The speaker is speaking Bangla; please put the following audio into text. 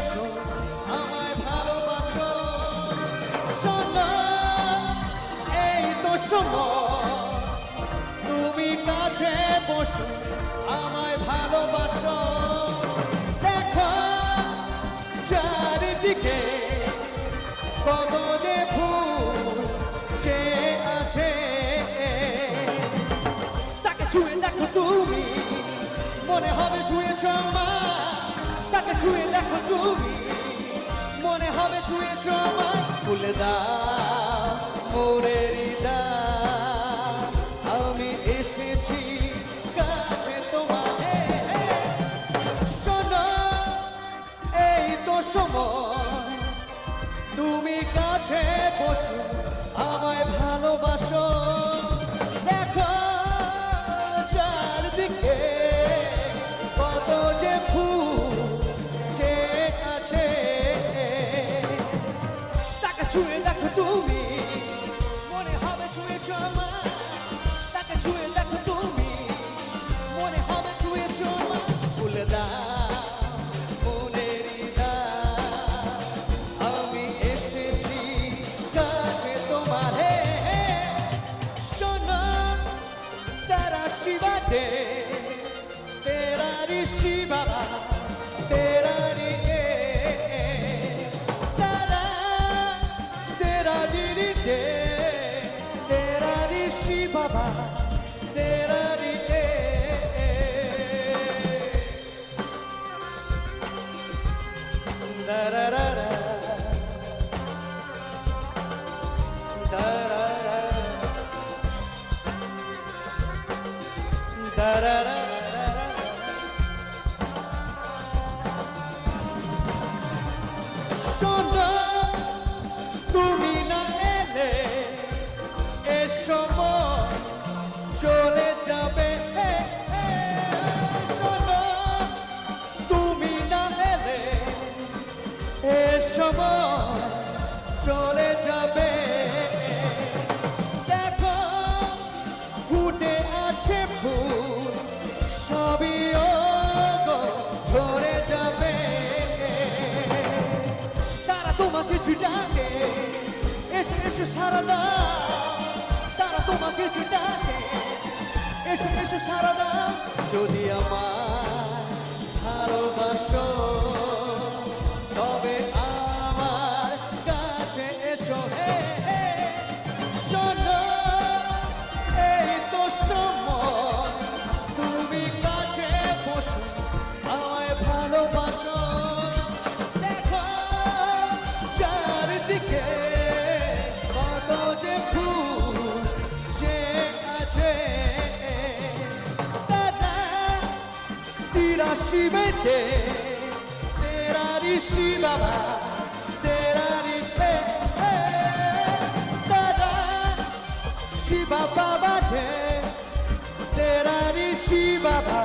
বসো আমায় ভালোবাসো শোনো এই তো সময় তুমি কাছে বসো আমায় ভালোবাসো দেখো চারিদিকে কত যে ফুল সে আছে তাকে ছুঁয়ে দেখো তুমি মনে হবে ছুঁয়ে সময় তাকে ছুঁয়ে দেখো তুমি মনে হবে ছুঁয়ে সময় খুলে দাও মোরের হৃদয় আমি এসেছি কাছে তোমায় শোনো এই তো সময় তুমি কাছে বসো আমায় ভালোবাসো দেখো চারদিকে কত যে ফুল সে আছে তাকে ছুঁয়ে দেখো তুমি মনে হবে ছুঁয়ে চমা তাকে ছুঁয়ে দেখো তুমি মনে হবে ছুঁয়ে চমা খুলে দাও মনের হৃদয় আমি এসেছি কাছে তোমার শোনো তারা শিবাতে तेरा ऋषि बाबा तेरा रे तारा तेरा रे तेरा ऋषि बाबा तेरा रे da da da da da da da da শোনো তুমি না এলে এ সময় চলে যাবে শোনো তুমি না এলে এ সময় চলে যাবে দেখো ফুটে আছে ফুল সবই ঝরে যাবে তোমাকে ঝুটাকে এসে এসে সারা দাও তারা তোমাকে ঝুটাকে এসে এসে সারা দাও যদি আমার ভালোবাসো তবে আমার কাছে এসো শোনো এই তো সময় তুমি কাছে বসো আমায় ভালোবাসো দিকে কত যে ফুল সে আছে দাদা তেরা শিবেতে তেরা ঋষি বাবা তেরা ঋষে দাদা শিবা বাবা তেরা ঋষি বাবা